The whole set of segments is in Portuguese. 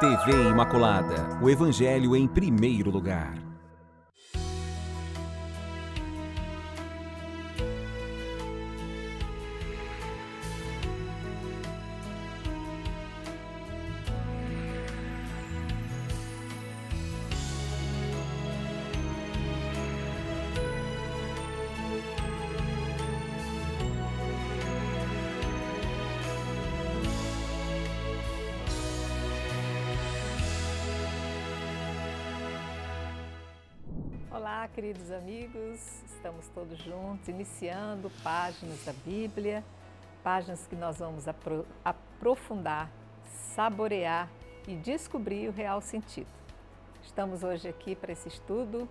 TV Imaculada, o Evangelho em primeiro lugar. Olá, queridos amigos, estamos todos juntos, iniciando páginas da Bíblia, páginas que nós vamos aprofundar, saborear e descobrir o real sentido. Estamos hoje aqui para esse estudo,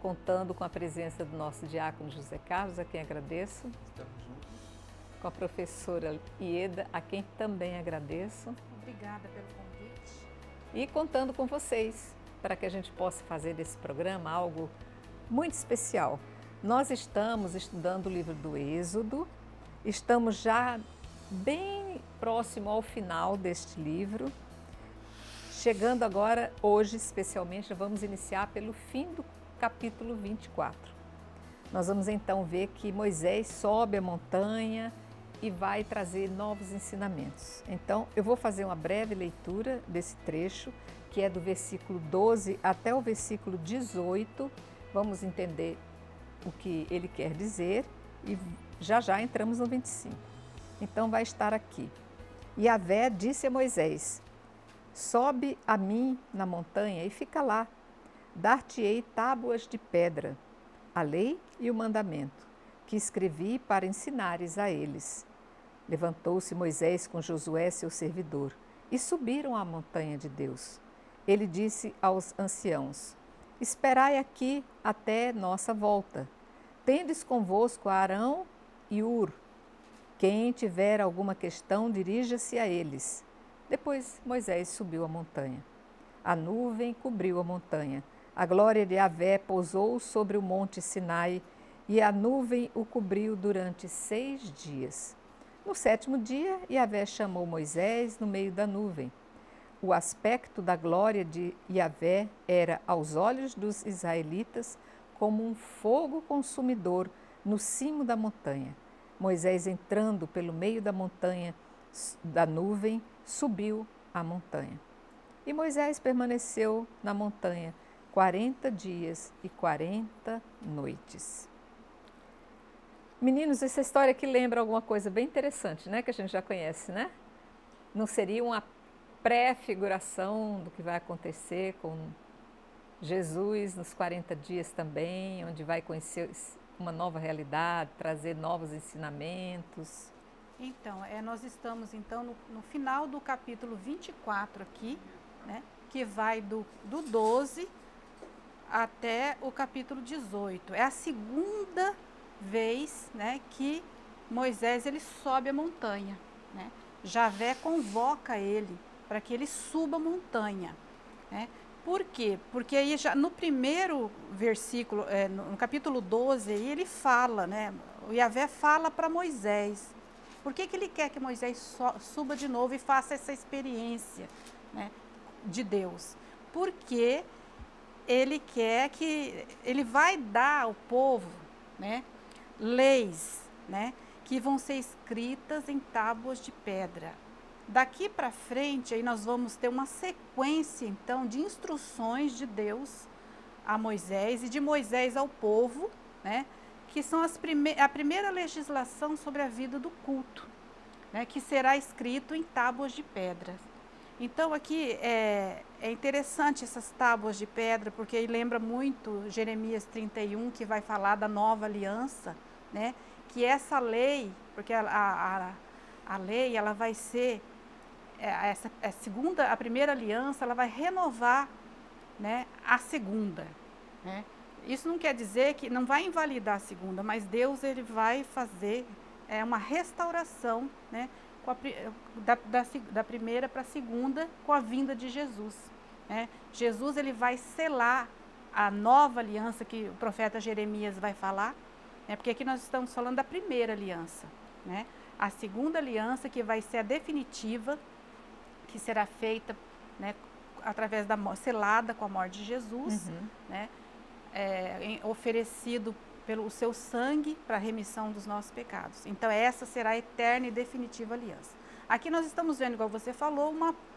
contando com a presença do nosso diácono José Carlos, a quem agradeço. Estamos juntos. Com a professora Ieda, a quem também agradeço. Obrigada pelo convite. E contando com vocês, para que a gente possa fazer desse programa algo muito especial. Nós estamos estudando o livro do Êxodo, estamos já bem próximo ao final deste livro, chegando agora, hoje especialmente, vamos iniciar pelo fim do capítulo 24. Nós vamos então ver que Moisés sobe a montanha e vai trazer novos ensinamentos. Então, eu vou fazer uma breve leitura desse trecho, que é do versículo 12 até o versículo 18. Vamos entender o que ele quer dizer e já já entramos no 25. Então vai estar aqui. Yahvé disse a Moisés: sobe a mim na montanha e fica lá. Dar-te-ei tábuas de pedra, a lei e o mandamento, que escrevi para ensinares a eles. Levantou-se Moisés com Josué, seu servidor, e subiram à montanha de Deus. Ele disse aos anciãos: esperai aqui até nossa volta. Tendes convosco Arão e Hur. Quem tiver alguma questão, dirija-se a eles. Depois Moisés subiu a montanha. A nuvem cobriu a montanha. A glória de Yahvé pousou sobre o monte Sinai, e a nuvem o cobriu durante 6 dias. No 7º dia, Yahvé chamou Moisés no meio da nuvem. O aspecto da glória de Yahvé era, aos olhos dos israelitas, como um fogo consumidor no cimo da montanha. Moisés, entrando pelo meio da montanha, da nuvem, subiu a montanha. E Moisés permaneceu na montanha 40 dias e 40 noites. Meninos, essa história aqui lembra alguma coisa bem interessante, né? Que a gente já conhece, né? Não seria uma pré-figuração do que vai acontecer com Jesus nos 40 dias também, onde vai conhecer uma nova realidade, trazer novos ensinamentos? Então, nós estamos então no final do capítulo 24 aqui, né, que vai do 12 até o capítulo 18. É a segunda vez, né, que Moisés ele sobe a montanha, né? Yahvé convoca ele para que ele suba a montanha, né? Por quê? Porque aí já no primeiro versículo, no capítulo 12, aí ele fala, né? O Yahvé fala para Moisés. Por que ele quer que Moisés suba de novo e faça essa experiência, né, de Deus? Porque ele quer que ele vai dar ao povo, né, leis, né, que vão ser escritas em tábuas de pedra. Daqui para frente, aí nós vamos ter uma sequência, então, de instruções de Deus a Moisés e de Moisés ao povo, né, que são a primeira legislação sobre a vida do culto, né, que será escrito em tábuas de pedra. Então, aqui é interessante essas tábuas de pedra, porque aí lembra muito Jeremias 31, que vai falar da nova aliança, né, que essa lei, porque a lei, ela vai ser... a primeira aliança, ela vai renovar, né, a segunda, né? Isso não quer dizer que não vai invalidar a segunda, mas Deus ele vai fazer uma restauração, né, da primeira para a segunda com a vinda de Jesus, né? Jesus ele vai selar a nova aliança que o profeta Jeremias vai falar, né, porque aqui nós estamos falando da primeira aliança, né? A segunda aliança que vai ser a definitiva, que será feita, né, através da selada com a morte de Jesus, né? Oferecido pelo seu sangue para a remissão dos nossos pecados. Então essa será a eterna e definitiva aliança. Aqui nós estamos vendo, igual você falou,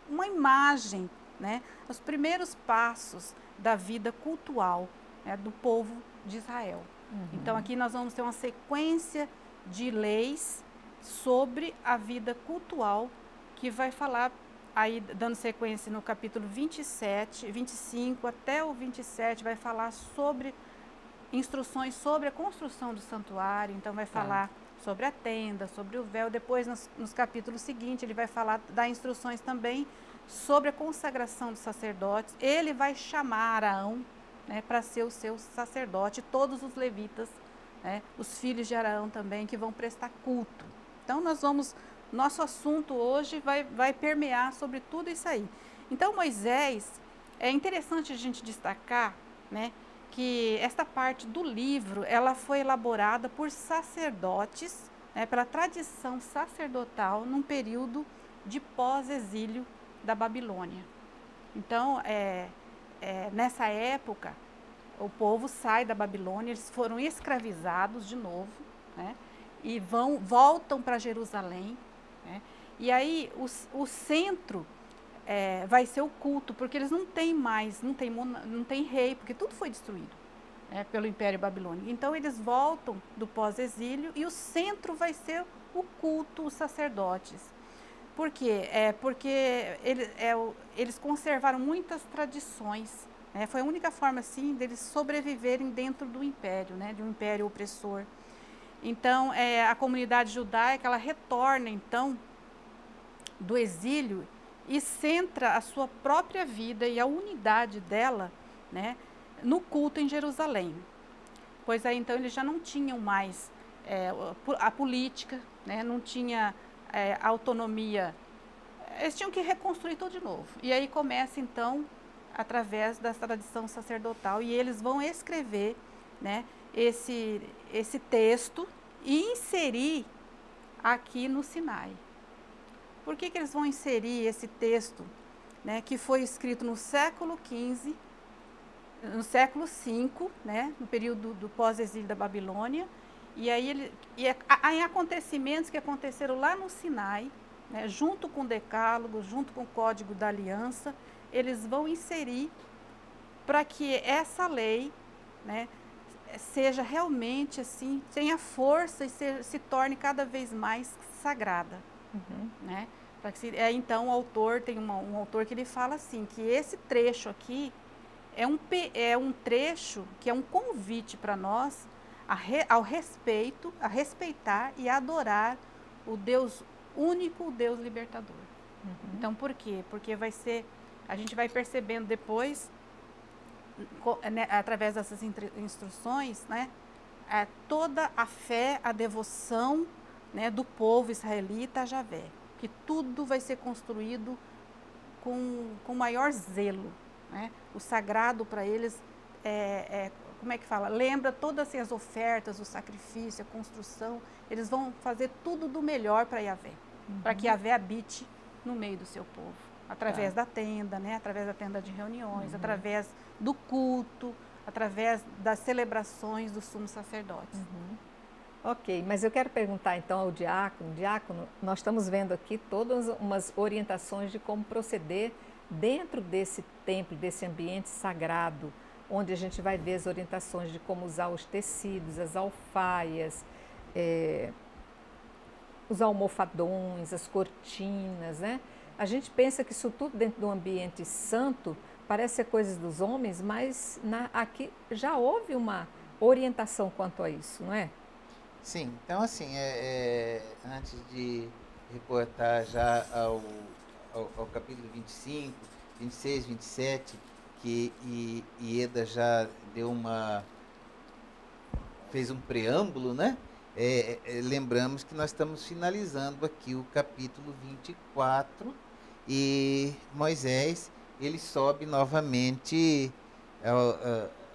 uma imagem, né? Os primeiros passos da vida cultual, né, do povo de Israel. Então aqui nós vamos ter uma sequência de leis sobre a vida cultual que vai falar, aí dando sequência no capítulo 27, 25 até o 27, vai falar sobre instruções sobre a construção do santuário, então vai falar sobre a tenda, sobre o véu. Depois, nos capítulos seguintes, ele vai falar, dar instruções também sobre a consagração dos sacerdotes. Ele vai chamar Arão, né, para ser o seu sacerdote, todos os levitas, né, os filhos de Arão também, que vão prestar culto. Então, nosso assunto hoje vai permear sobre tudo isso aí. Então, Moisés, é interessante a gente destacar, né, que esta parte do livro, ela foi elaborada por sacerdotes, né, pela tradição sacerdotal, num período de pós-exílio da Babilônia. Então, nessa época, o povo sai da Babilônia, eles foram escravizados de novo, né, e voltam para Jerusalém, né, e aí o centro vai ser o culto, porque eles não têm mais, não tem rei, porque tudo foi destruído, né, pelo Império Babilônico. Então eles voltam do pós-exílio e o centro vai ser o culto, os sacerdotes. Por quê? Porque eles conservaram muitas tradições, né, foi a única forma assim deles sobreviverem dentro do império, né, de um império opressor. Então a comunidade judaica, ela retorna então do exílio e centra a sua própria vida e a unidade dela, né, no culto em Jerusalém. Pois aí então eles já não tinham mais a política, né, não tinha autonomia, eles tinham que reconstruir tudo de novo. E aí começa então através da tradição sacerdotal, e eles vão escrever, né, esse texto e inserir aqui no Sinai. Por que eles vão inserir esse texto, né, que foi escrito no século XV, no século V, né, no período do pós-exílio da Babilônia, e aí em acontecimentos que aconteceram lá no Sinai, né, junto com o Decálogo, junto com o Código da Aliança, eles vão inserir para que essa lei, né, seja realmente assim, tenha força e se torne cada vez mais sagrada. Né? Então o autor tem um autor que ele fala assim, que esse trecho aqui é um trecho que é um convite para nós ao respeito, a respeitar e adorar o Deus único, o Deus libertador. Então por quê? Porque a gente vai percebendo depois, né, através dessas instruções, né, toda a fé, a devoção, né, do povo israelita a Javé, que tudo vai ser construído com maior zelo, né? O sagrado para eles como é que fala? Lembra todas assim, as ofertas, o sacrifício, a construção, eles vão fazer tudo do melhor para Javé, para que Javé habite no meio do seu povo, através da tenda, né? Através da tenda de reuniões, através do culto, através das celebrações dos sumos sacerdotes. Ok, mas eu quero perguntar então ao diácono. Diácono, nós estamos vendo aqui todas umas orientações de como proceder dentro desse templo, desse ambiente sagrado, onde a gente vai ver as orientações de como usar os tecidos, as alfaias, os almofadões, as cortinas, né? A gente pensa que isso tudo dentro de um ambiente santo parece ser coisas dos homens, mas aqui já houve uma orientação quanto a isso, não é? Sim, então assim, antes de reportar já ao capítulo 25, 26, 27, que Ieda já fez um preâmbulo, né? Lembramos que nós estamos finalizando aqui o capítulo 24 e Moisés, ele sobe novamente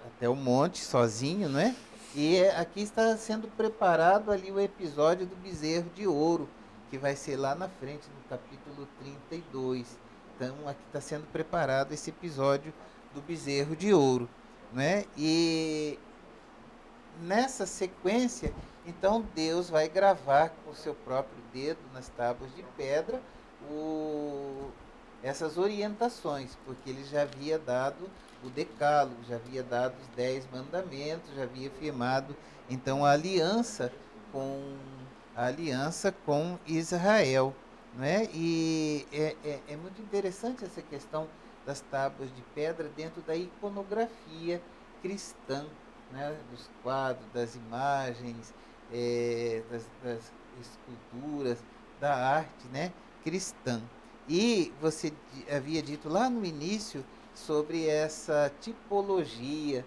até o monte sozinho, não é? E aqui está sendo preparado ali o episódio do bezerro de ouro, que vai ser lá na frente, no capítulo 32. Então, aqui está sendo preparado esse episódio do bezerro de ouro, né? E nessa sequência, então Deus vai gravar com o seu próprio dedo nas tábuas de pedra essas orientações, porque ele já havia dado o decálogo, já havia dado os 10 mandamentos, já havia firmado então a aliança com Israel, né? E é muito interessante essa questão das tábuas de pedra dentro da iconografia cristã, né? Dos quadros, das imagens, das esculturas, da arte, né? Cristã. E você havia dito lá no início sobre essa tipologia,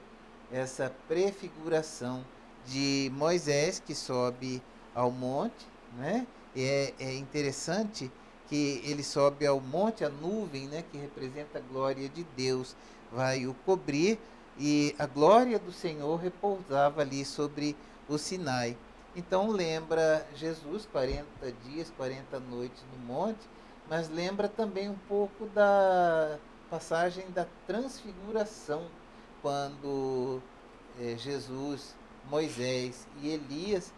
essa prefiguração de Moisés que sobe ao monte, né? É interessante que ele sobe ao monte, a nuvem, né, que representa a glória de Deus, vai o cobrir, e a glória do Senhor repousava ali sobre o Sinai. Então lembra Jesus, 40 dias, 40 noites no monte, mas lembra também um pouco da passagem da transfiguração, quando Jesus, Moisés e Elias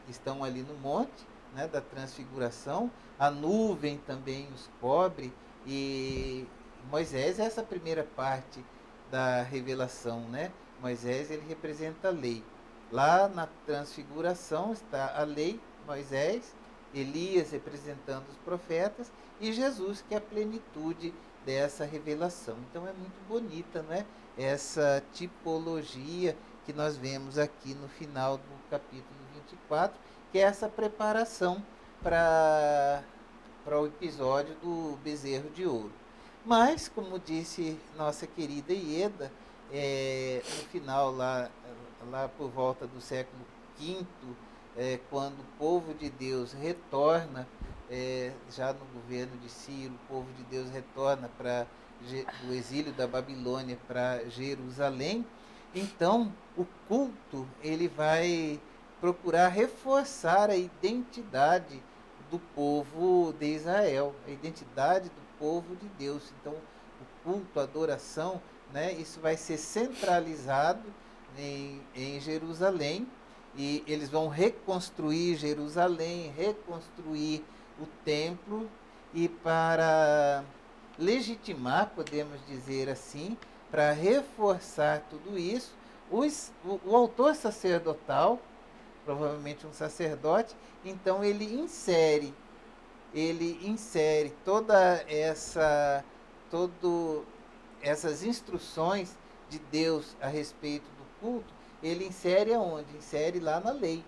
estão ali no monte, né, da transfiguração, a nuvem também os cobre, e Moisés é essa primeira parte da revelação, né? Moisés, ele representa a lei. Lá na transfiguração está a lei, Moisés, Elias representando os profetas e Jesus, que é a plenitude dessa revelação. Então é muito bonita, né? Essa tipologia que nós vemos aqui no final do capítulo 24, que é essa preparação para o episódio do bezerro de ouro. Mas, como disse nossa querida Ieda, no final, lá por volta do século V, quando o povo de Deus retorna, já no governo de Ciro, o povo de Deus retorna do exílio da Babilônia para Jerusalém, então o culto ele vai procurar reforçar a identidade do povo de Israel, a identidade do povo de Deus. Então, o culto, a adoração, né, isso vai ser centralizado em Jerusalém, e eles vão reconstruir Jerusalém, reconstruir o templo, e para legitimar, podemos dizer assim, para reforçar tudo isso, o autor sacerdotal, provavelmente um sacerdote, então ele insere essas instruções de Deus a respeito do culto, ele insere aonde? Insere lá na lei,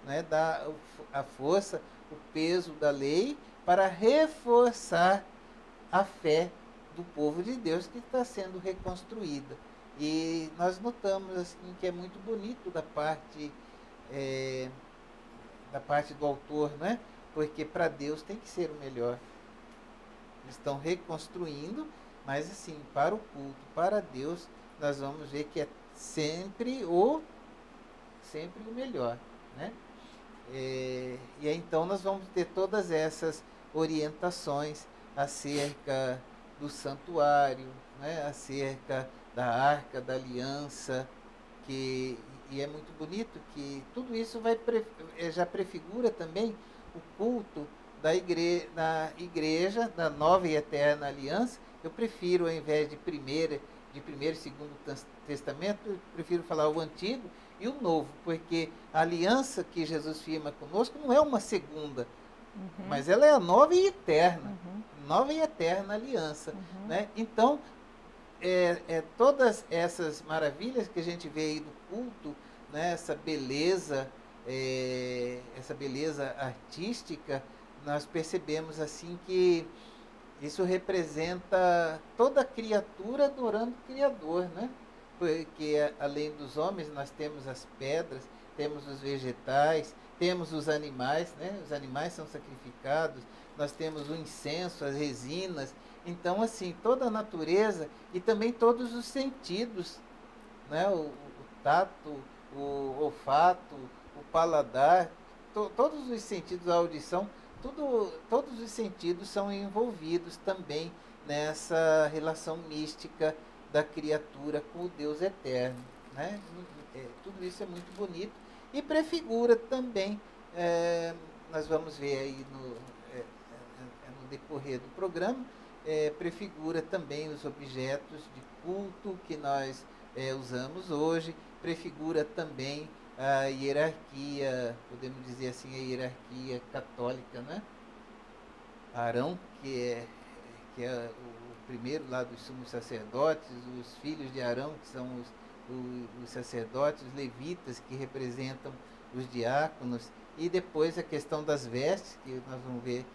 né? Dá a força, o peso da lei para reforçar a fé do povo de Deus que está sendo reconstruída. E nós notamos assim que é muito bonito da parte do autor, né? Porque para Deus tem que ser o melhor. Eles estão reconstruindo, mas assim, para o culto, para Deus, nós vamos ver que é sempre o melhor, né? E aí, então nós vamos ter todas essas orientações acerca do santuário, né? Acerca da Arca da Aliança, e é muito bonito que tudo isso já prefigura também o culto da igreja, da nova e eterna aliança. Eu prefiro, ao invés de primeiro e segundo testamento, eu prefiro falar o antigo e o novo, porque a aliança que Jesus firma conosco não é uma segunda, mas ela é a nova e eterna, nova e eterna aliança, né? Então, todas essas maravilhas que a gente vê aí do culto, né? Essa beleza artística, nós percebemos assim que isso representa toda a criatura adorando o Criador, né? Porque além dos homens nós temos as pedras, temos os vegetais, temos os animais, né? Os animais são sacrificados, nós temos o incenso, as resinas. Então, assim, toda a natureza e também todos os sentidos, né? O tato, o olfato, o paladar, todos os sentidos, a audição, todos os sentidos são envolvidos também nessa relação mística da criatura com o Deus eterno, né? Tudo isso é muito bonito e prefigura também, nós vamos ver aí no decorrer do programa, prefigura também os objetos de culto que nós usamos hoje, prefigura também a hierarquia, podemos dizer assim, a hierarquia católica, né? Arão, que é o primeiro lá dos sumos sacerdotes, os filhos de Arão, que são os sacerdotes, os levitas, que representam os diáconos, e depois a questão das vestes, que nós vamos ver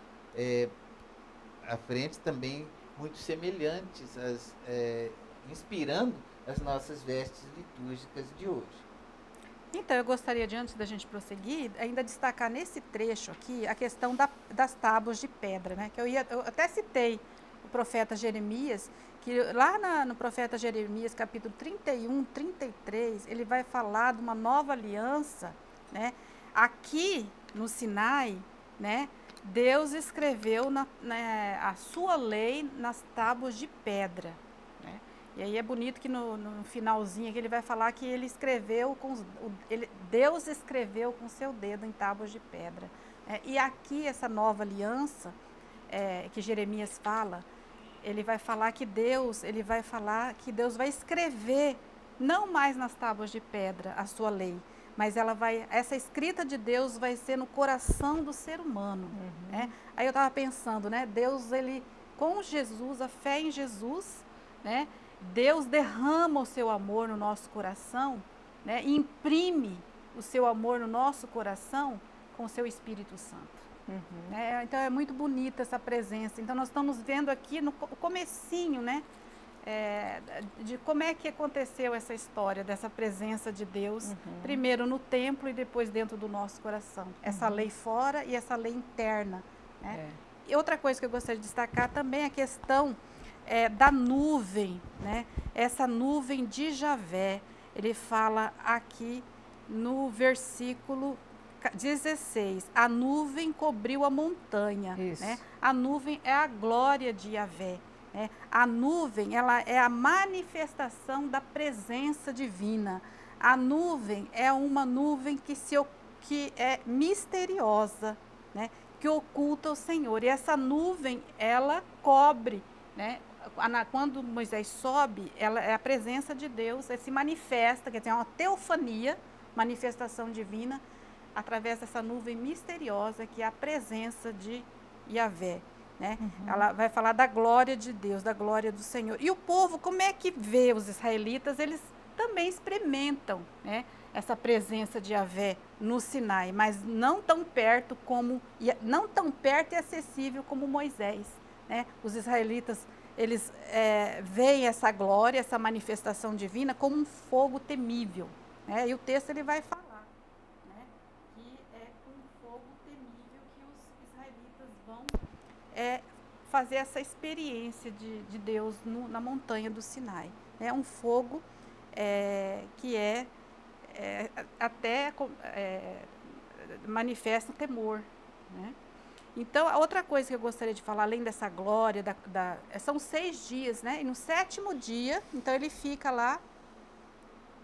à frente também, muito semelhantes, inspirando as nossas vestes litúrgicas de hoje. Então, eu gostaria de, antes da gente prosseguir, ainda destacar nesse trecho aqui a questão das tábuas de pedra, né? Que eu até citei o profeta Jeremias, que lá no profeta Jeremias, capítulo 31, 33, ele vai falar de uma nova aliança, né? Aqui no Sinai, né? Deus escreveu a sua lei nas tábuas de pedra, né? E aí é bonito que no finalzinho aqui ele vai falar que ele escreveu Deus escreveu com seu dedo em tábuas de pedra. E aqui essa nova aliança que Jeremias fala, ele vai falar que Deus vai escrever não mais nas tábuas de pedra a sua lei, mas essa escrita de Deus vai ser no coração do ser humano. Uhum. Né? Aí eu estava pensando, né? Deus, ele, com Jesus, a fé em Jesus, né? Deus derrama o seu amor no nosso coração, né? E imprime o seu amor no nosso coração com o seu Espírito Santo. Uhum. Então é muito bonita essa presença. Então nós estamos vendo aqui no comecinho, né? De como é que aconteceu essa história dessa presença de Deus, primeiro no templo e depois dentro do nosso coração. Essa lei fora e essa lei interna. Né? E outra coisa que eu gostaria de destacar também é a questão da nuvem, né? Essa nuvem de Javé. Ele fala aqui no versículo 16, a nuvem cobriu a montanha. Né? A nuvem é a glória de Javé. A nuvem, ela é a manifestação da presença divina. A nuvem é uma nuvem que é misteriosa, né? Que oculta o Senhor. E essa nuvem, ela cobre, né? Quando Moisés sobe, ela é a presença de Deus, se manifesta, quer dizer, é uma teofania, manifestação divina, através dessa nuvem misteriosa que é a presença de Javé. Né? Ela vai falar da glória de Deus, da glória do Senhor. E o povo, como é que vê os israelitas? Eles também experimentam, né, essa presença de Javé no Sinai, mas não tão perto e acessível como Moisés. Né? Os israelitas, eles veem essa glória, essa manifestação divina como um fogo temível. Né? E o texto ele vai falar, né, que é com um fogo temível que os israelitas vão fazer essa experiência de Deus na montanha do Sinai. É um fogo que até manifesta temor. Né? Então, a outra coisa que eu gostaria de falar, além dessa glória, são 6 dias, né? E no 7º dia, então ele fica lá,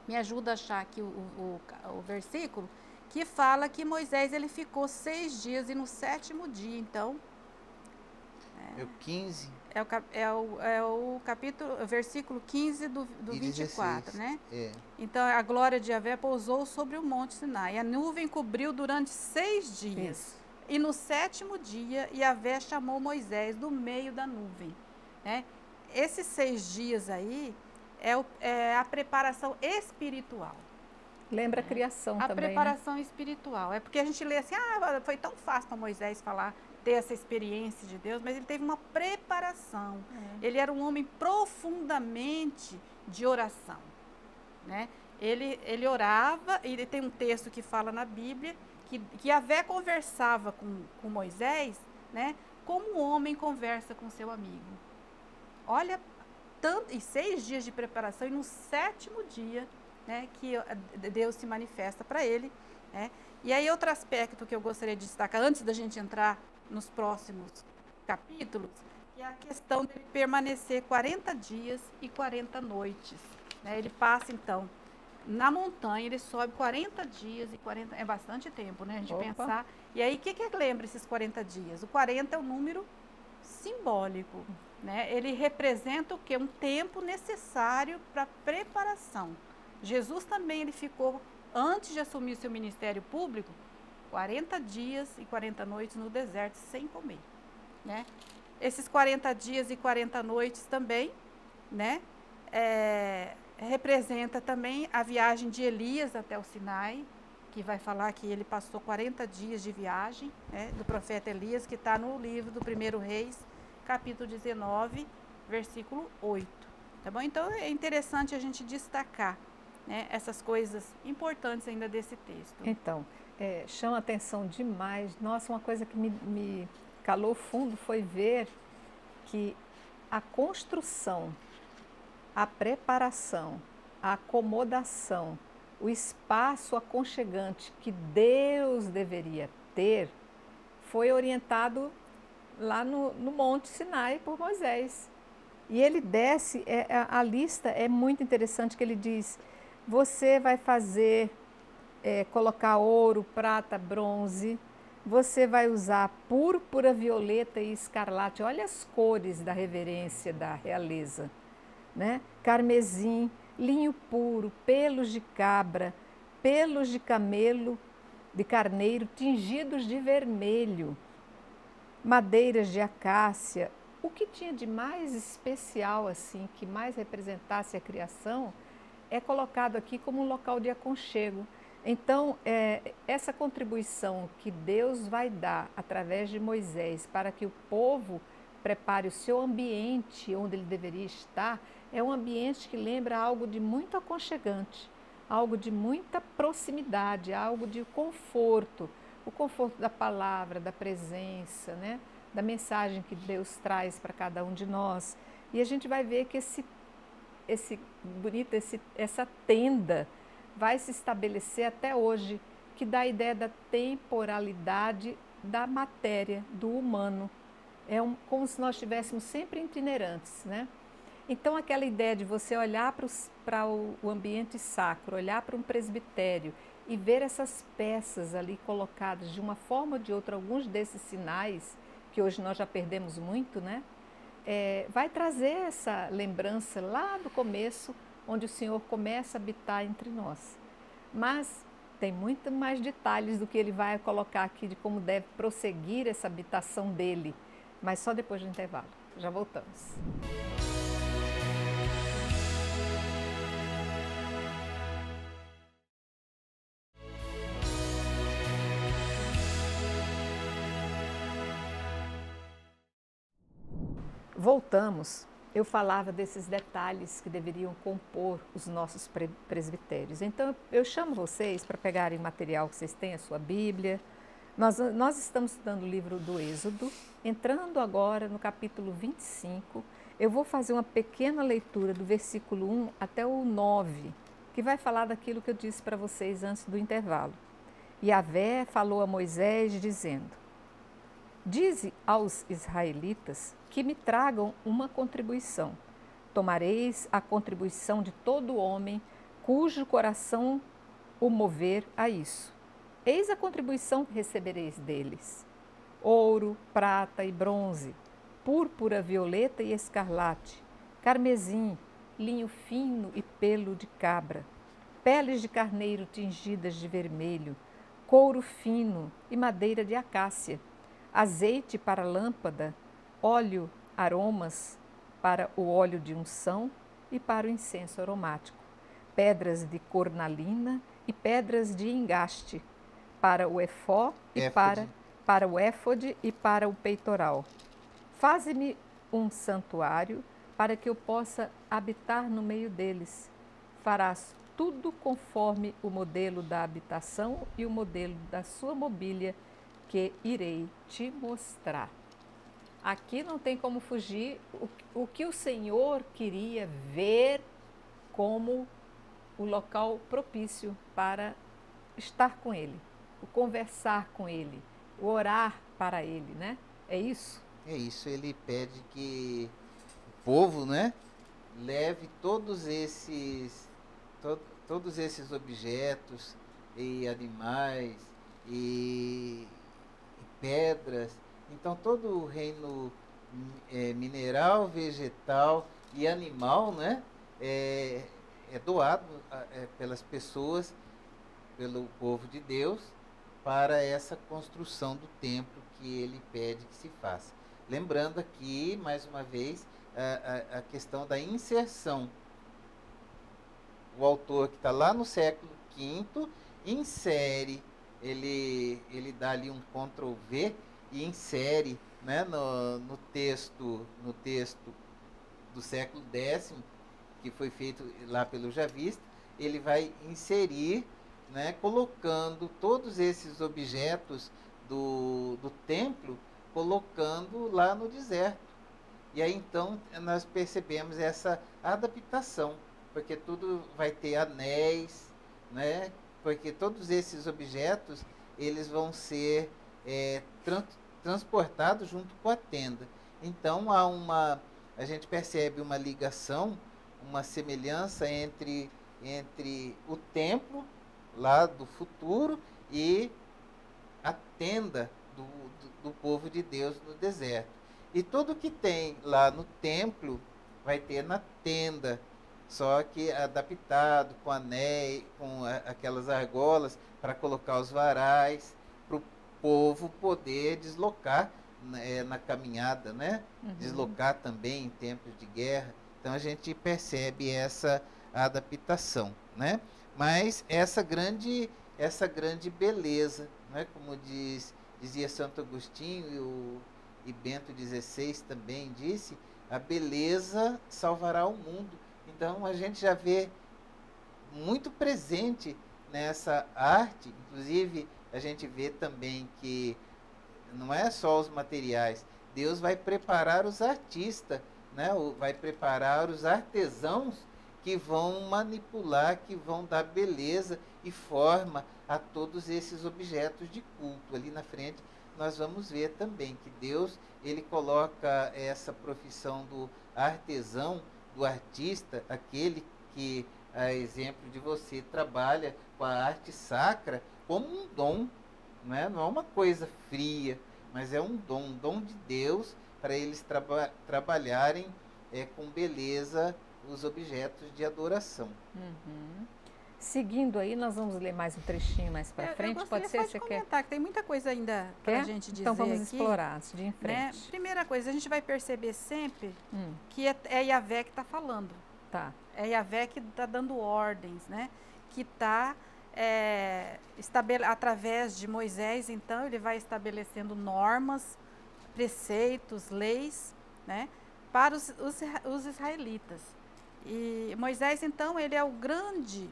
me ajuda a achar aqui o versículo, que fala que Moisés ele ficou 6 dias e no 7º dia, então... É o 15. O capítulo, o versículo 15 do 24, 16, né? Então, a glória de Javé pousou sobre o monte Sinai. A nuvem cobriu durante 6 dias. Isso. E no 7º dia, Javé chamou Moisés do meio da nuvem. Né? Esses 6 dias aí é a preparação espiritual. Lembra a criação também, a preparação espiritual. É porque a gente lê assim, foi tão fácil para Moisés ter essa experiência de Deus, mas ele teve uma preparação. Ele era um homem profundamente de oração. Né? Ele orava, e ele tem um texto que fala na Bíblia, que Javé conversava com Moisés, né, como um homem conversa com seu amigo. Olha, e 6 dias de preparação, e no 7º dia, né, que Deus se manifesta para ele. Né? E aí outro aspecto que eu gostaria de destacar, antes da gente entrar nos próximos capítulos, que é a questão de permanecer 40 dias e 40 noites. Né? Ele passa, então, na montanha, ele sobe 40 dias e 40... É bastante tempo, né? A gente pensar. E aí, o que lembra esses 40 dias? O 40 é um número simbólico. Né? Ele representa o quê? Um tempo necessário para preparação. Jesus também ele ficou, antes de assumir seu ministério público, 40 dias e 40 noites no deserto sem comer. Né? Esses 40 dias e 40 noites também, né? Representa também a viagem de Elias até o Sinai, que vai falar que ele passou 40 dias de viagem, né, do profeta Elias, que está no livro do 1º Reis, capítulo 19, versículo 8. Tá bom? Então, é interessante a gente destacar, né, essas coisas importantes ainda desse texto. Então, chama atenção demais. Nossa, uma coisa que me calou fundo foi ver que a construção, a preparação, a acomodação, o espaço aconchegante que Deus deveria ter foi orientado lá no Monte Sinai por Moisés. E ele desce, a lista é muito interessante, que ele diz, você vai fazer, colocar ouro, prata, bronze, você vai usar púrpura, violeta e escarlate. Olha as cores da reverência da realeza. Né? Carmesim, linho puro, pelos de cabra, pelos de camelo, de carneiro, tingidos de vermelho, madeiras de acácia. O que tinha de mais especial, assim, que mais representasse a criação, é colocado aqui como um local de aconchego. Então, essa contribuição que Deus vai dar através de Moisés para que o povo prepare o seu ambiente onde ele deveria estar, é um ambiente que lembra algo de muito aconchegante, algo de muita proximidade, algo de conforto, o conforto da palavra, da presença, né? Da mensagem que Deus traz para cada um de nós. E a gente vai ver que essa tenda vai se estabelecer até hoje, que dá a ideia da temporalidade da matéria, do humano. Como se nós estivéssemos sempre itinerantes, né? Então, aquela ideia de você olhar para o ambiente sacro, olhar para um presbitério e ver essas peças ali colocadas de uma forma ou de outra, alguns desses sinais, que hoje nós já perdemos muito, né? Vai trazer essa lembrança lá do começo, onde o Senhor começa a habitar entre nós. Mas tem muito mais detalhes do que ele vai colocar aqui de como deve prosseguir essa habitação dele, mas só depois do intervalo. Já voltamos. Voltamos. Eu falava desses detalhes que deveriam compor os nossos presbitérios. Então, eu chamo vocês para pegarem o material que vocês têm, a sua Bíblia. Nós estamos estudando o livro do Êxodo, entrando agora no capítulo 25. Eu vou fazer uma pequena leitura do versículo 1 até o 9, que vai falar daquilo que eu disse para vocês antes do intervalo. Yahvé falou a Moisés, dizendo: dize aos israelitas que me tragam uma contribuição. Tomareis a contribuição de todo homem cujo coração o mover a isso. Eis a contribuição que recebereis deles: ouro, prata e bronze, púrpura, violeta e escarlate, carmesim, linho fino e pelo de cabra, peles de carneiro tingidas de vermelho, couro fino e madeira de acácia, azeite para a lâmpada, óleo, aromas para o óleo de unção e para o incenso aromático, pedras de cornalina e pedras de engaste, para o efó e para o éfode e para o peitoral. Faze-me um santuário para que eu possa habitar no meio deles. Farás tudo conforme o modelo da habitação e o modelo da sua mobília, que irei te mostrar. Aqui não tem como fugir o que o Senhor queria ver como o local propício para estar com Ele, o conversar com Ele, o orar para ele, né? É isso? É isso, ele pede que o povo, né, leve todos esses objetos e animais e pedras. Então todo o reino mineral, vegetal e animal, né, é doado pelas pessoas, pelo povo de Deus, para essa construção do templo que ele pede que se faça. Lembrando aqui, mais uma vez, a questão da inserção. O autor que está lá no século V insere, ele dá ali um Ctrl+V e insere, né, no texto do século X, que foi feito lá pelo Javista, ele vai inserir, né, colocando todos esses objetos do templo, colocando lá no deserto. E aí então nós percebemos essa adaptação, porque tudo vai ter anéis, né? Porque todos esses objetos eles vão ser transportados junto com a tenda. Então a gente percebe uma ligação, uma semelhança entre o templo lá do futuro e a tenda do povo de Deus no deserto. E tudo que tem lá no templo vai ter na tenda, só que adaptado com anéis, com aquelas argolas para colocar os varais, para o povo poder deslocar na caminhada, né? Uhum. Deslocar também em tempos de guerra. Então a gente percebe essa adaptação, né? Mas essa grande beleza, né? Como dizia Santo Agostinho e Bento XVI também disse, a beleza salvará o mundo. Então a gente já vê muito presente nessa arte, inclusive a gente vê também que não é só os materiais, Deus vai preparar os artistas, né? Vai preparar os artesãos que vão manipular, que vão dar beleza e forma a todos esses objetos de culto. Ali na frente nós vamos ver também que Deus ele coloca essa profissão do artesão, do artista, aquele que, a exemplo de você, trabalha com a arte sacra como um dom, não é uma coisa fria, mas é um dom de Deus para eles trabalharem com beleza os objetos de adoração. Uhum. Seguindo aí, nós vamos ler mais um trechinho mais para frente. Pode ser? Você quer? Que tem muita coisa ainda para a gente dizer. Então vamos aqui, explorar, antes de ir em frente. Né? Primeira coisa, a gente vai perceber sempre que é Yahvé que está falando. Tá. É Yahvé que está dando ordens, né? Que está através de Moisés, então ele vai estabelecendo normas, preceitos, leis, né? Para os israelitas. E Moisés, então, ele é o grande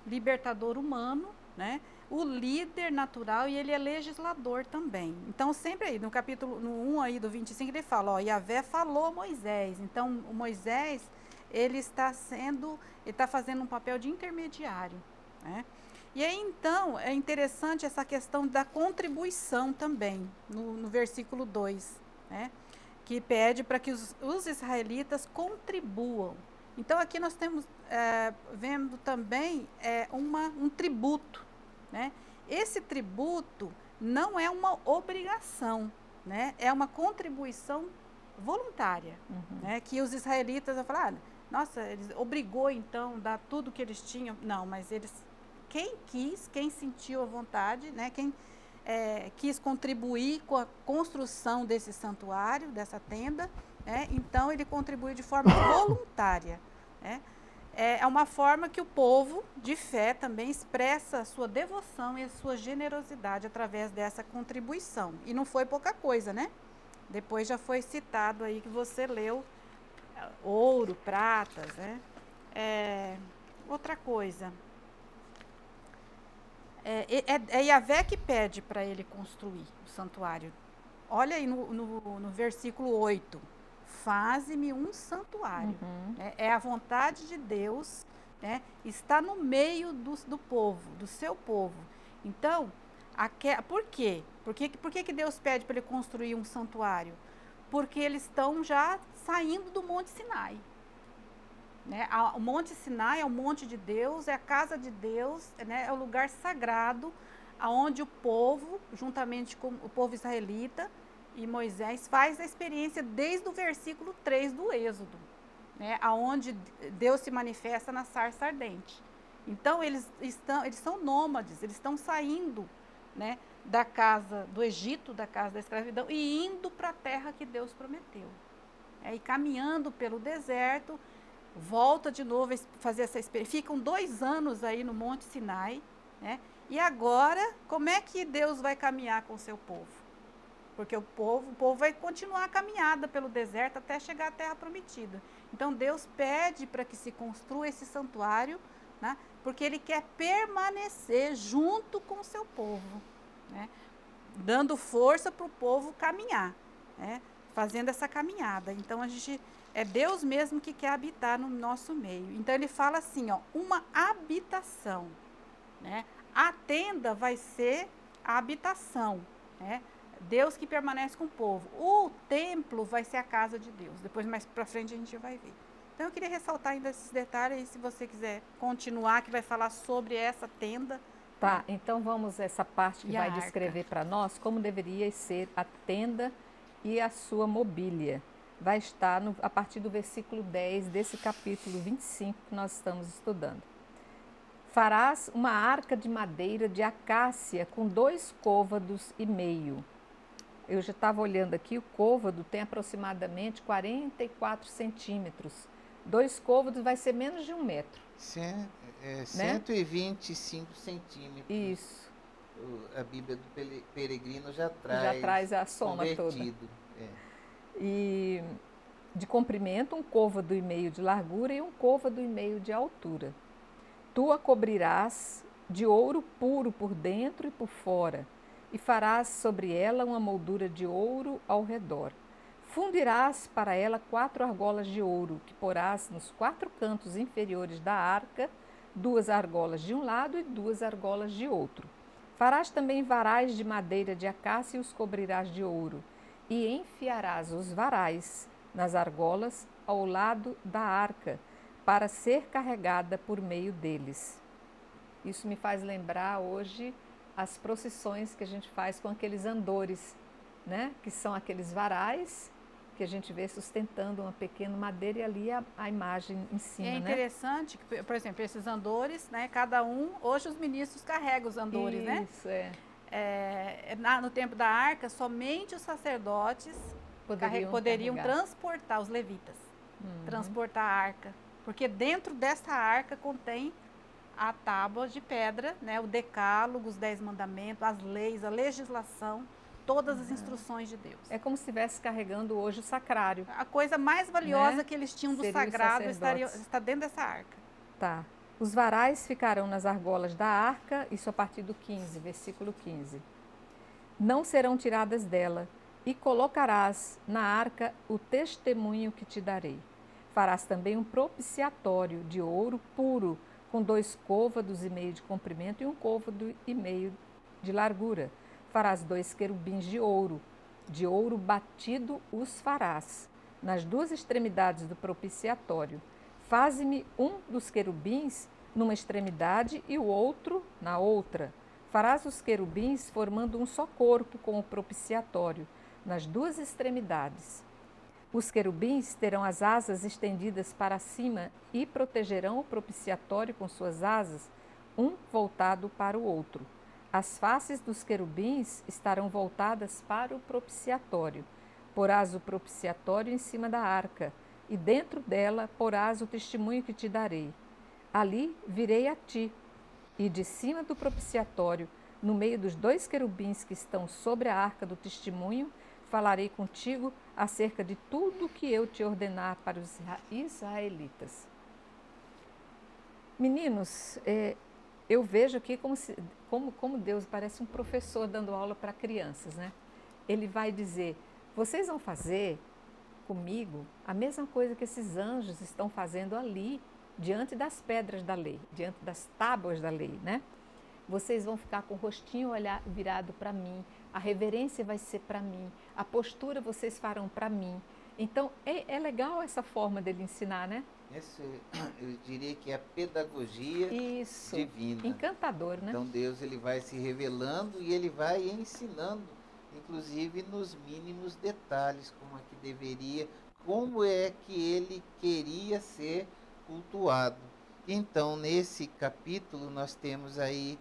libertador humano, né? O líder natural e ele é legislador também. Então, sempre aí, no capítulo 1 aí do 25, ele fala, ó, Yahvé falou a Moisés. Então, o Moisés, ele está fazendo um papel de intermediário, né? E aí, então, é interessante essa questão da contribuição também, no versículo 2, né? Que pede para que os israelitas contribuam. Então, aqui nós temos, vendo também um tributo, né? Esse tributo não é uma obrigação, né? É uma contribuição voluntária, né? Que os israelitas vão falar, nossa, eles obrigou então a dar tudo que eles tinham. Não, mas quem quis, quem sentiu a vontade, né? Quem quis contribuir com a construção desse santuário, dessa tenda, então ele contribui de forma voluntária. É uma forma que o povo de fé também expressa a sua devoção e a sua generosidade através dessa contribuição. E não foi pouca coisa, né? Depois já foi citado aí que você leu ouro, pratas, né? Outra coisa. É Yahvé que pede para ele construir o santuário. Olha aí no versículo 8. Faze-me um santuário. É a vontade de Deus, né? Está no meio do povo, do seu povo. Então, Por quê? Por que Deus pede para ele construir um santuário? Porque eles estão já saindo do Monte Sinai. Né? O Monte Sinai é o monte de Deus, é a casa de Deus, né? É o lugar sagrado, onde o povo, juntamente com o povo israelita e Moisés, faz a experiência desde o versículo 3 do Êxodo, né? Onde Deus se manifesta na sarça ardente. Então, eles são nômades, eles estão saindo, né, da casa do Egito, da casa da escravidão, e indo para a terra que Deus prometeu. E caminhando pelo deserto, volta de novo a fazer essa experiência. Ficam 2 anos aí no Monte Sinai, né? E agora, como é que Deus vai caminhar com o seu povo? Porque o povo vai continuar a caminhada pelo deserto até chegar à terra prometida. Então, Deus pede para que se construa esse santuário, né? Porque Ele quer permanecer junto com o seu povo, né? Dando força para o povo caminhar, né? Fazendo essa caminhada. Então, é Deus mesmo que quer habitar no nosso meio. Então, Ele fala assim, ó, uma habitação, né? A tenda vai ser a habitação, né? Deus que permanece com o povo. O templo vai ser a casa de Deus. Depois, mais para frente, a gente vai ver. Então, eu queria ressaltar ainda esses detalhes, e se você quiser continuar, que vai falar sobre essa tenda. Tá, então vamos essa parte que vai descrever para nós como deveria ser a tenda e a sua mobília. Vai estar a partir do versículo 10 desse capítulo 25 que nós estamos estudando. Farás uma arca de madeira de acácia com 2 côvados e meio. Eu já estava olhando aqui, o côvado tem aproximadamente 44 centímetros. 2 côvados vai ser menos de 1 metro. 125 centímetros. Isso. A Bíblia do Peregrino já traz a soma toda. E de comprimento, 1 côvado e meio de largura e 1 côvado e meio de altura. Tu a cobrirás de ouro puro por dentro e por fora, e farás sobre ela uma moldura de ouro ao redor. Fundirás para ela 4 argolas de ouro, que porás nos 4 cantos inferiores da arca, 2 argolas de um lado e 2 argolas de outro. Farás também varais de madeira de acácia e os cobrirás de ouro, e enfiarás os varais nas argolas ao lado da arca, para ser carregada por meio deles. Isso me faz lembrar hoje as procissões que a gente faz com aqueles andores, né? Que são aqueles varais que a gente vê sustentando uma pequena madeira, e ali a imagem em cima. É interessante, que, por exemplo, esses andores, né? Cada um, hoje os ministros carregam os andores, né? Isso, no tempo da arca, somente os sacerdotes poderiam transportar, os levitas, transportar a arca. Porque dentro dessa arca contém a tábua de pedra, né? O decálogo, os 10 mandamentos, as leis, a legislação, todas as instruções de Deus. É como se estivesse carregando hoje o sacrário. A coisa mais valiosa, né, que eles tinham do sagrado está dentro dessa arca. Tá. Os varais ficarão nas argolas da arca, isso a partir do 15, versículo 15. Não serão tiradas dela, e colocarás na arca o testemunho que te darei. Farás também um propiciatório de ouro puro, com 2 côvados e meio de comprimento e 1 côvado e meio de largura. Farás 2 querubins de ouro batido os farás, nas 2 extremidades do propiciatório. Faze-me um dos querubins numa extremidade e o outro na outra. Farás os querubins formando um só corpo com o propiciatório, nas 2 extremidades. Os querubins terão as asas estendidas para cima e protegerão o propiciatório com suas asas, um voltado para o outro. As faces dos querubins estarão voltadas para o propiciatório. Porás o propiciatório em cima da arca, e dentro dela porás o testemunho que te darei. Ali virei a ti, e de cima do propiciatório, no meio dos 2 querubins que estão sobre a arca do testemunho, falarei contigo acerca de tudo que eu te ordenar para os israelitas. Meninos, eu vejo aqui como Deus parece um professor dando aula para crianças, né? Ele vai dizer, vocês vão fazer comigo a mesma coisa que esses anjos estão fazendo ali, diante das pedras da lei, diante das tábuas da lei, né? vocês vão ficar com o rostinho virado para mim, a reverência vai ser para mim, a postura vocês farão para mim. Então, é legal essa forma dele ensinar, né? Esse, eu diria que é a pedagogia Isso, divina. encantador, né? Então Deus ele vai se revelando e ele vai ensinando, inclusive nos mínimos detalhes, como é que deveria, como é que ele queria ser cultuado. Então, nesse capítulo, nós temos aí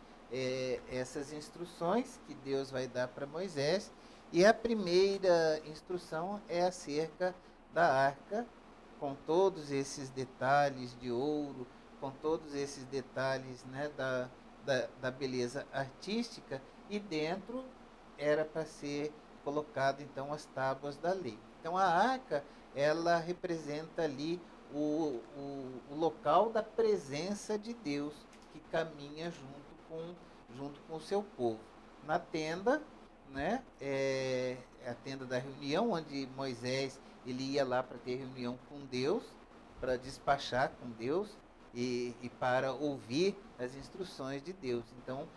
essas instruções que Deus vai dar para Moisés, e a primeira instrução é acerca da arca, com todos esses detalhes de ouro, com todos esses detalhes, né, da beleza artística, e dentro era para ser colocado então as tábuas da lei. Então a arca, ela representa ali o local da presença de Deus, que caminha junto com o seu povo. Na tenda, né, é a tenda da reunião, onde Moisés ele ia lá para ter reunião com Deus, para despachar com Deus e para ouvir as instruções de Deus. Então,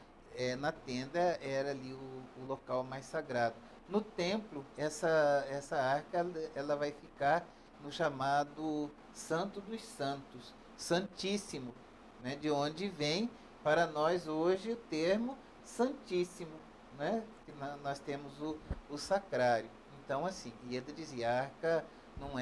na tenda era ali o local mais sagrado. No templo, essa arca ela vai ficar no chamado Santo dos Santos, Santíssimo, né, de onde vem para nós hoje o termo Santíssimo, né, que nós temos o sacrário. Então, assim, Ieda dizia, a arca não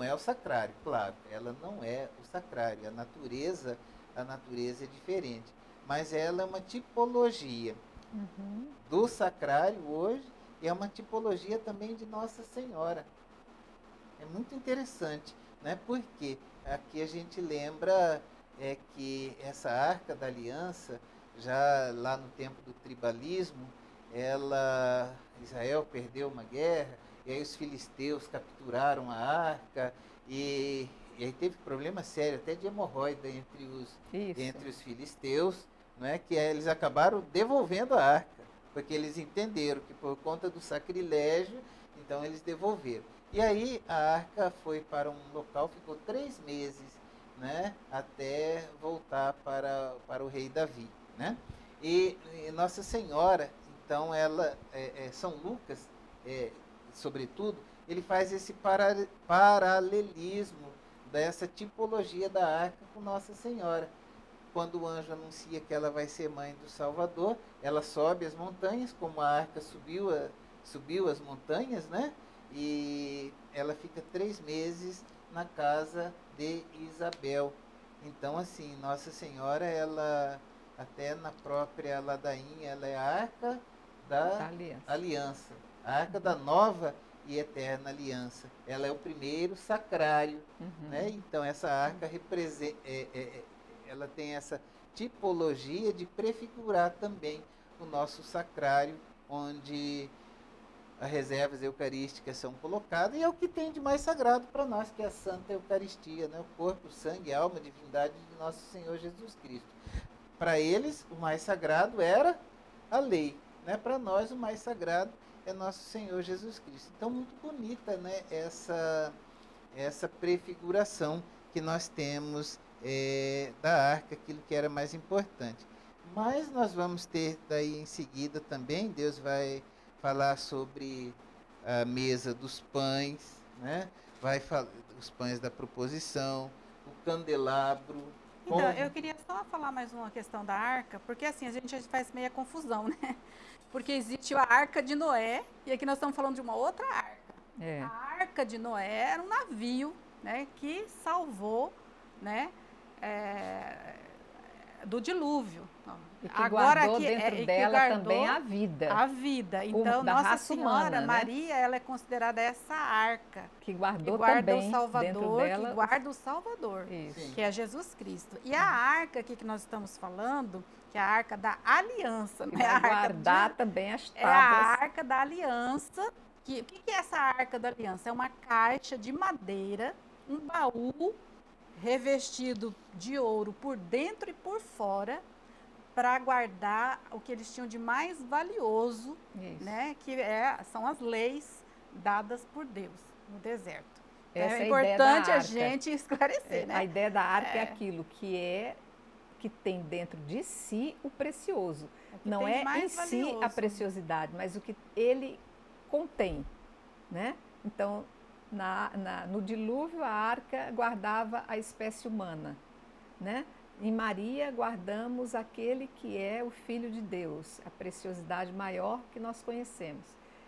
é o sacrário, claro, ela não é o sacrário, a natureza é diferente, mas ela é uma tipologia do sacrário hoje, e é uma tipologia também de Nossa Senhora. É muito interessante, né? Porque aqui a gente lembra que essa Arca da Aliança, já lá no tempo do tribalismo, Israel perdeu uma guerra, e aí os filisteus capturaram a arca, e aí teve problema sério, até de hemorroida entre os filisteus, não é? Que eles acabaram devolvendo a arca, porque eles entenderam que por conta do sacrilégio, então eles devolveram. E aí a arca foi para um local, ficou 3 meses, né, até voltar para o rei Davi, né? E Nossa Senhora, então São Lucas, sobretudo, ele faz esse paralelismo dessa tipologia da arca com Nossa Senhora. Quando o anjo anuncia que ela vai ser mãe do Salvador, ela sobe as montanhas, como a arca subiu as montanhas, né? E ela fica 3 meses na casa de Isabel. Então, assim, Nossa Senhora, ela, até na própria ladainha, ela é a arca da aliança, a arca da nova e eterna aliança. Ela é o primeiro sacrário, né? Então, essa arca ela tem essa tipologia de prefigurar também o nosso sacrário, onde as reservas eucarísticas são colocadas, e é o que tem de mais sagrado para nós, que é a Santa Eucaristia, né? O corpo, sangue, alma, divindade de nosso Senhor Jesus Cristo. Para eles, o mais sagrado era a lei, né? Para nós, o mais sagrado é nosso Senhor Jesus Cristo. Então, muito bonita, né, essa prefiguração que nós temos da arca, aquilo que era mais importante. Mas nós vamos ter daí em seguida também, Deus vai falar sobre a mesa dos pães, né? Vai falar os pães da proposição, o candelabro. Então, eu queria só falar mais uma questão da arca, porque assim, a gente faz meia confusão, né? Porque existe a arca de Noé, e aqui nós estamos falando de uma outra arca. A arca de Noé era um navio, né, que salvou, né, do dilúvio. E que agora guardou aqui, dentro dela também a vida. Então, Nossa Senhora, humana, Maria, né? Ela é considerada essa arca. Que guardou que guarda também o Salvador, dentro dela, que guarda o Salvador, que é Jesus Cristo. E a arca aqui que nós estamos falando, que é a arca da aliança. Que vai guardar também as tábuas. É a arca da aliança. O que é essa arca da aliança? É uma caixa de madeira, um baú revestido de ouro por dentro e por fora, para guardar o que eles tinham de mais valioso, né, que são as leis dadas por Deus no deserto. Essa é importante a gente esclarecer, né? A ideia da arca é aquilo que é que tem dentro de si o precioso. que Não tem de é mais em si valioso. a preciosidade, mas o que ele contém, né? Então, no dilúvio, a arca guardava a espécie humana, né? Em Maria, guardamos aquele que é o Filho de Deus, a preciosidade maior que nós conhecemos.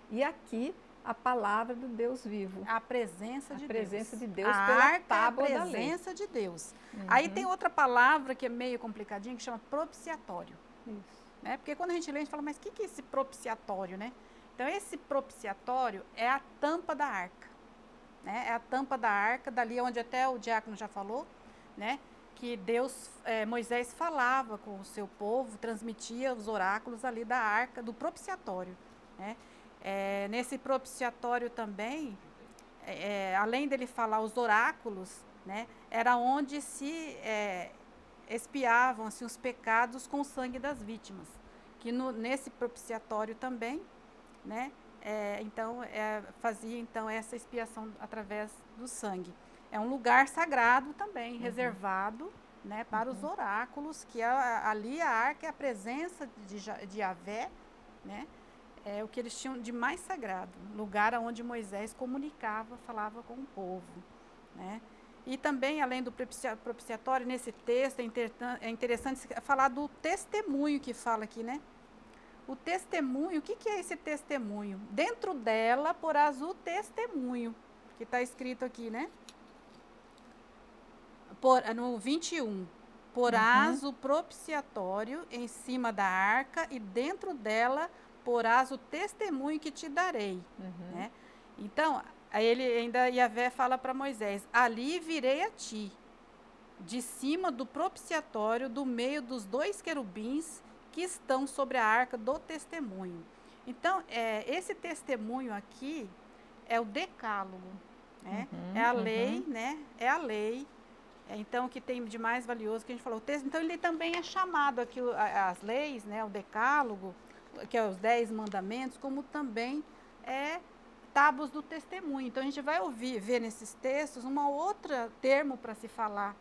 E aqui, a palavra do Deus vivo. A presença de A presença Deus. de Deus A pela arca tábua é a da lei. presença de Deus. Aí tem outra palavra que é meio complicadinha, que chama propiciatório. Isso. Né? Porque quando a gente lê, a gente fala, mas o que é esse propiciatório, né? Então, esse propiciatório é a tampa da arca. Né? É a tampa da arca, dali onde até o diácono já falou, né? Que Moisés falava com o seu povo, transmitia os oráculos ali da arca, do propiciatório. Né? Nesse propiciatório também, além dele falar os oráculos, né? Era onde se expiavam assim, os pecados com o sangue das vítimas. Que nesse propiciatório também, né? Fazia então essa expiação através do sangue. É um lugar sagrado também, reservado, né, para os oráculos, que ali a arca é a presença de Yahvé, né? É o que eles tinham de mais sagrado, lugar onde Moisés comunicava, falava com o povo, né? E também, além do propiciatório, nesse texto é interessante falar do testemunho que fala aqui, né? O testemunho, o que é esse testemunho? Dentro dela porás o testemunho, que está escrito aqui, né? No 21, porás o propiciatório em cima da arca e dentro dela porás o testemunho que te darei. Né? Então, aí Yahvé fala para Moisés, ali virei a ti, de cima do propiciatório, do meio dos 2 querubins que estão sobre a arca do testemunho. Então, esse testemunho aqui é o decálogo, né? É a lei, né? É a lei. Então, o que tem de mais valioso que a gente falou, o texto, então ele também é chamado aqui, as leis, né? O decálogo, que é os 10 mandamentos, como também tábuas do testemunho. Então, a gente vai ver nesses textos uma outra termo para se falar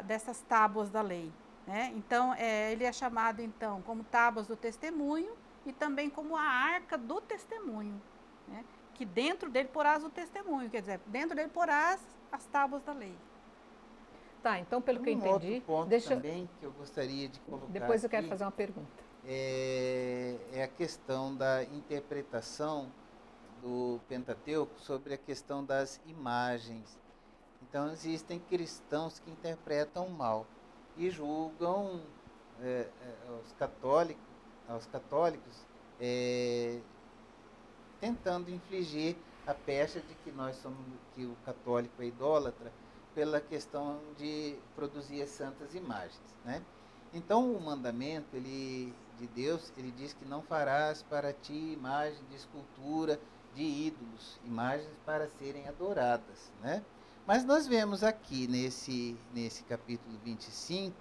dessas tábuas da lei. Né? Então, ele é chamado, então, como tábuas do testemunho e também como a arca do testemunho, né? Que dentro dele porás o testemunho, quer dizer, dentro dele porás as tábuas da lei. Tá, então, pelo que eu entendi... Outro ponto também que eu gostaria de colocar Depois eu quero aqui, fazer uma pergunta. É a questão da interpretação do Pentateuco sobre a questão das imagens. Então, existem cristãos que interpretam mal e julgam aos católicos tentando infligir a pecha de que o católico é idólatra pela questão de produzir as santas imagens, né? Então o mandamento de Deus, ele diz que não farás para ti imagem de escultura de ídolos, imagens para serem adoradas, né? Mas nós vemos aqui nesse capítulo 25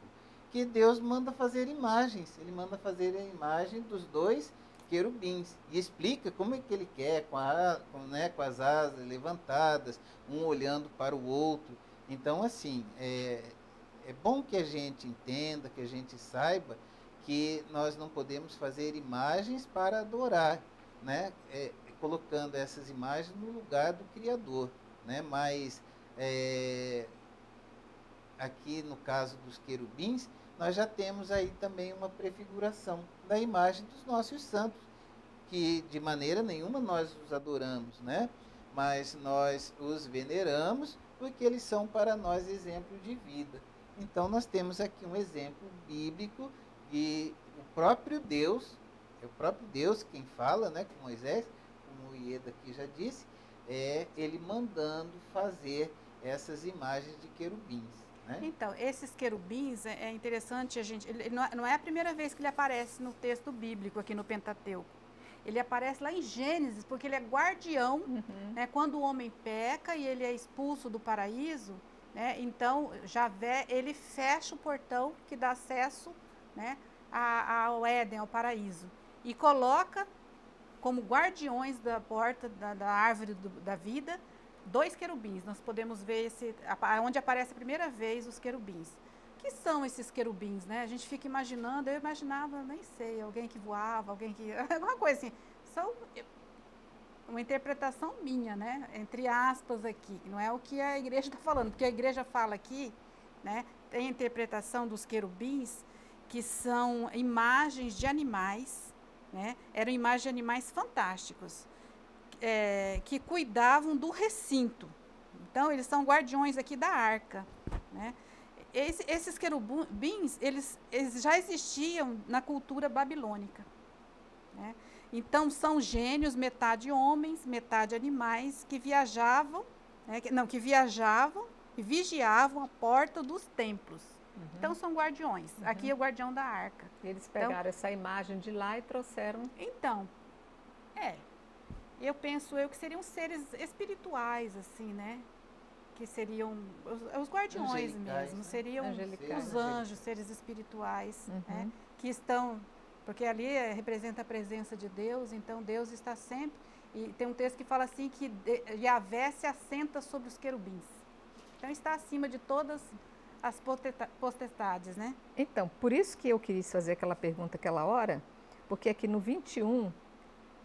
que Deus manda fazer imagens. Ele manda fazer a imagem dos 2 querubins e explica como é que ele quer, com as asas levantadas, um olhando para o outro. Então, assim, é bom que a gente entenda, que a gente saiba que nós não podemos fazer imagens para adorar, né? Colocando essas imagens no lugar do Criador, né? Mas aqui no caso dos querubins, nós já temos aí também uma prefiguração da imagem dos nossos santos, que de maneira nenhuma nós os adoramos, né? Mas nós os veneramos porque eles são para nós exemplo de vida. Então nós temos aqui um exemplo bíblico de o próprio Deus, é o próprio Deus quem fala, né, com Moisés, como o Ieda aqui já disse, ele mandando fazer essas imagens de querubins. Né? Então, esses querubins, é interessante a gente... Não é a primeira vez que ele aparece no texto bíblico, aqui no Pentateuco. Ele aparece lá em Gênesis, porque ele é guardião, né, quando o homem peca e ele é expulso do paraíso, né, então Yahvé, ele fecha o portão que dá acesso, né, ao Éden, ao paraíso, e coloca como guardiões da porta da árvore da vida 2 querubins. Nós podemos ver onde aparece a primeira vez os querubins, que são esses querubins, né? A gente fica imaginando, eu imaginava, nem sei, alguém que voava, alguém que... alguma coisa assim. São uma interpretação minha, né? Entre aspas aqui, não é o que a igreja está falando, porque a igreja fala aqui, né? Tem a interpretação dos querubins, que são imagens de animais, né? Eram imagens de animais fantásticos, que cuidavam do recinto. Então, eles são guardiões aqui da arca, né? Esses querubins, eles já existiam na cultura babilônica, né? Então, são gênios, metade homens, metade animais, que viajavam, né? Que viajavam e vigiavam a porta dos templos. Uhum. Então, são guardiões. Uhum. Aqui é o guardião da arca. Eles pegaram essa imagem de lá e trouxeram... Então, eu penso que seriam seres espirituais, assim, né? Que seriam os guardiões angelicais, mesmo, né? Seriam os anjos, seres espirituais, né? Que estão, porque ali representa a presença de Deus, então Deus está sempre, e tem um texto que fala assim, que Yahvé se assenta sobre os querubins, então está acima de todas as potestades, né? Então, por isso que eu quis fazer aquela pergunta aquela hora, porque aqui no 21,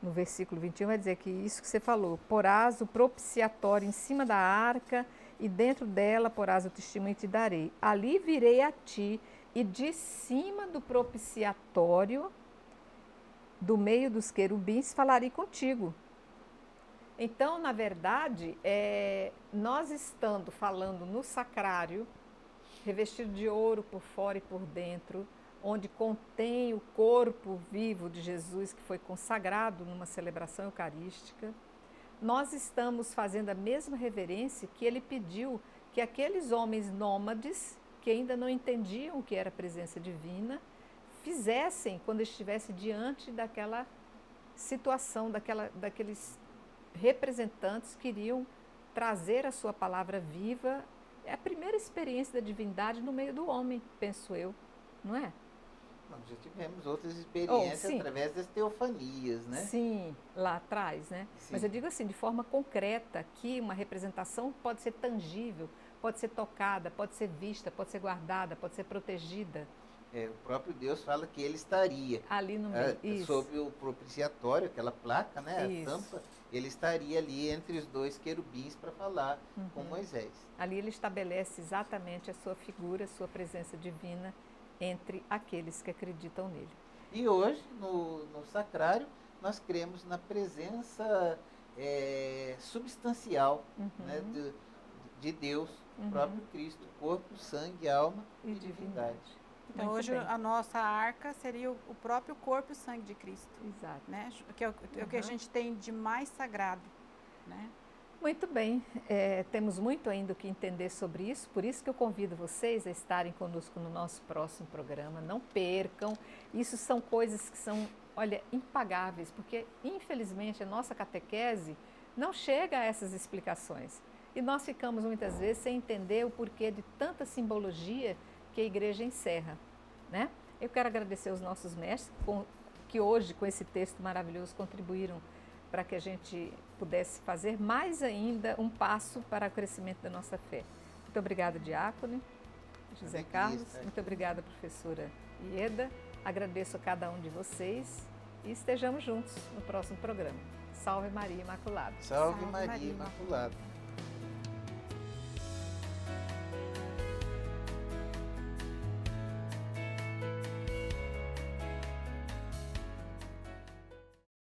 no versículo 21, vai dizer que isso que você falou, porás o propiciatório em cima da arca e dentro dela porás o testemunho e te darei. Ali virei a ti e de cima do propiciatório, do meio dos querubins, falarei contigo. Então, na verdade, nós estando falando no sacrário, revestido de ouro por fora e por dentro, onde contém o corpo vivo de Jesus, que foi consagrado numa celebração eucarística, nós estamos fazendo a mesma reverência que ele pediu que aqueles homens nômades, que ainda não entendiam o que era a presença divina, fizessem quando estivesse diante daquela situação, daqueles representantes que iriam trazer a sua palavra viva. É a primeira experiência da divindade no meio do homem, penso eu, não é? Nós já tivemos outras experiências através das teofanias, né? Sim, lá atrás, né? Sim. Mas eu digo assim, de forma concreta, que uma representação pode ser tangível, pode ser tocada, pode ser vista, pode ser guardada, pode ser protegida. O próprio Deus fala que ele estaria ali no meio, sob o propiciatório, aquela placa, né? A tampa, ele estaria ali entre os dois querubins para falar com Moisés. Ali ele estabelece exatamente a sua figura, a sua presença divina entre aqueles que acreditam nele. E hoje, no sacrário, nós cremos na presença substancial, né, de Deus, o próprio Cristo, corpo, sangue, alma e divindade. Então, hoje a nossa arca seria o próprio corpo e sangue de Cristo. Exato. Né? Que é o que a gente tem de mais sagrado, né? Muito bem, temos muito ainda o que entender sobre isso, por isso que eu convido vocês a estarem conosco no nosso próximo programa, não percam, isso são coisas que são, olha, impagáveis, porque infelizmente a nossa catequese não chega a essas explicações e nós ficamos muitas vezes sem entender o porquê de tanta simbologia que a igreja encerra, né? Eu quero agradecer aos nossos mestres que hoje com esse texto maravilhoso contribuíram para que a gente pudesse fazer mais ainda um passo para o crescimento da nossa fé. Muito obrigada, Diácono José Carlos. Muito obrigada, professora Ieda. Agradeço a cada um de vocês e estejamos juntos no próximo programa. Salve Maria Imaculada. Salve Maria Imaculada.